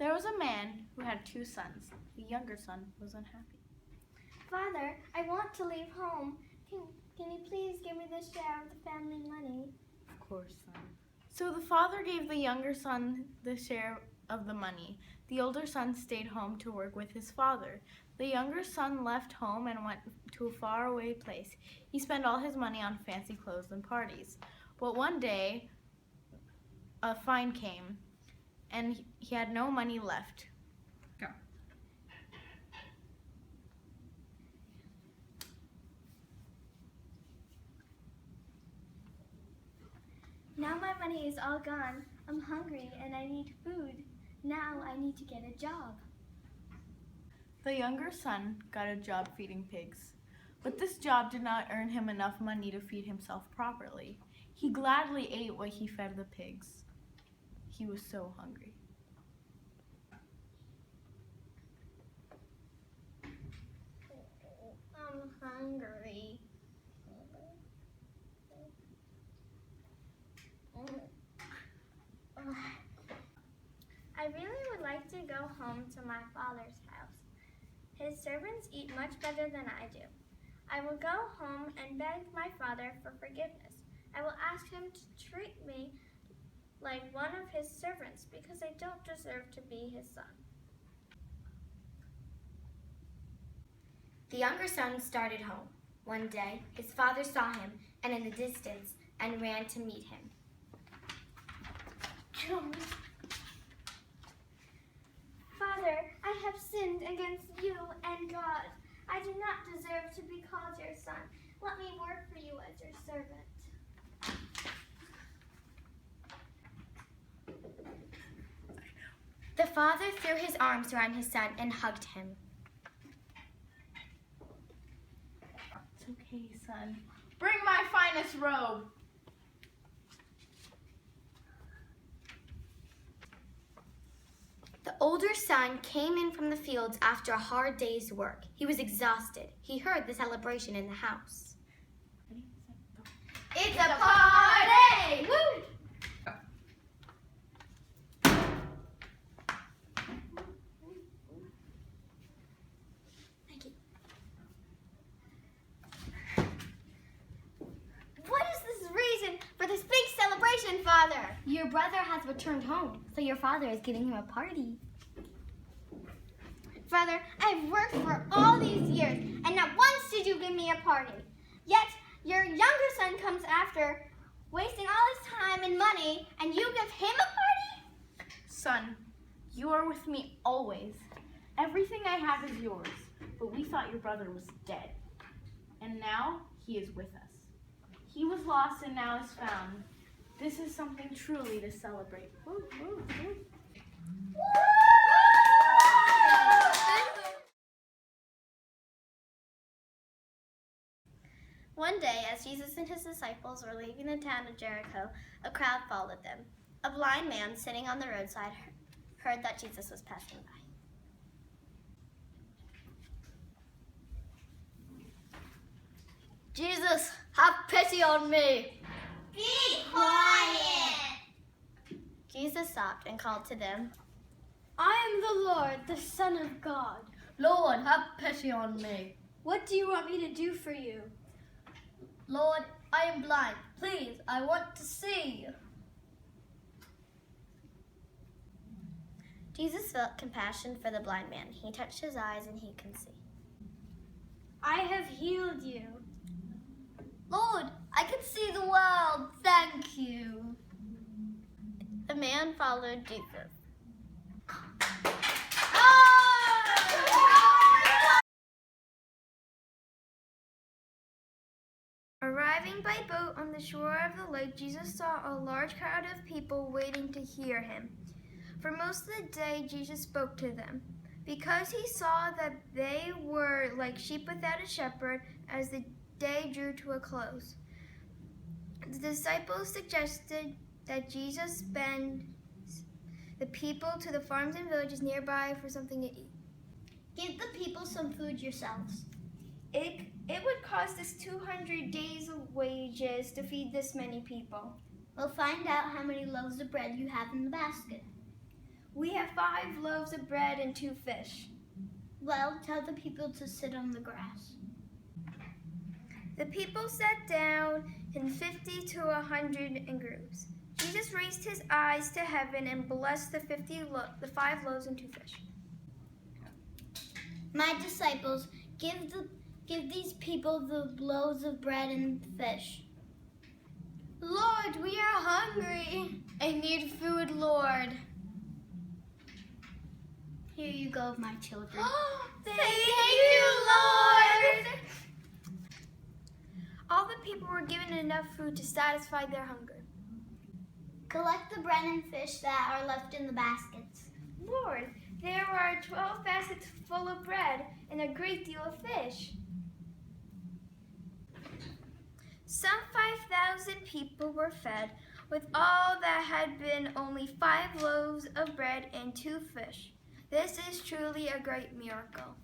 There was a man who had 2 sons. The younger son was unhappy. Father, I want to leave home. Can you please give me the share of the family money? Of course, son. So the father gave the younger son the share of the money. The older son stayed home to work with his father. The younger son left home and went to a faraway place. He spent all his money on fancy clothes and parties. But one day, a fine came, and he had no money left. Go. Now my money is all gone. I'm hungry and I need food. Now I need to get a job. The younger son got a job feeding pigs, but this job did not earn him enough money to feed himself properly. He gladly ate what he fed the pigs. He was so hungry. I'm hungry. I really would like to go home to my father's house. His servants eat much better than I do. I will go home and beg my father for forgiveness. I will ask him to treat me like one of his servants because I don't deserve to be his son. The younger son started home. One day, his father saw him and in the distance and ran to meet him. Father, I have sinned against you and God. I do not deserve to be called your son. Let me work for you as your servant. The father threw his arms around his son and hugged him. It's okay, son. Bring my finest robe. The older son came in from the fields after a hard day's work. He was exhausted. He heard the celebration in the house. It's a party! Woo! Thank you. What is this reason for this big celebration, Father? Your brother has returned home, so your father is giving him a party. Father, I've worked for all these years, and not once did you give me a party. Yet, your younger son comes after, wasting all his time and money, and you give him a party? Son, you are with me always. Everything I have is yours, but we thought your brother was dead. And now he is with us. He was lost and now is found. This is something truly to celebrate. Woo, woo, woo. One day, as Jesus and his disciples were leaving the town of Jericho, a crowd followed them. A blind man sitting on the roadside heard that Jesus was passing by. Jesus, have pity on me. Be quiet! Jesus stopped and called to them, I am the Lord, the Son of God. Lord, have pity on me. What do you want me to do for you? Lord, I am blind. Please, I want to see. Jesus felt compassion for the blind man. He touched his eyes and he can see. I have healed you. Lord, I can see the world. Thank you. The man followed Jesus. Arriving by boat on the shore of the lake, Jesus saw a large crowd of people waiting to hear him. For most of the day, Jesus spoke to them. Because he saw that they were like sheep without a shepherd, as the day drew to a close, the disciples suggested that Jesus send the people to the farms and villages nearby for something to eat. Give the people some food yourselves. It would cost us 200 days of wages to feed this many people. We'll find out how many loaves of bread you have in the basket. We have 5 loaves of bread and 2 fish. Well, tell the people to sit on the grass. The people sat down in 50 to 100 in groups. Jesus raised his eyes to heaven and blessed the 5 loaves and 2 fish. My disciples, give these people the loaves of bread and fish. Lord, we are hungry. I need food, Lord. Here you go, my children. Thank you, Lord! All the people were given enough food to satisfy their hunger. Collect the bread and fish that are left in the baskets. Lord, there are 12 baskets full of bread and a great deal of fish. Some 5,000 people were fed with all that had been only 5 loaves of bread and 2 fish. This is truly a great miracle.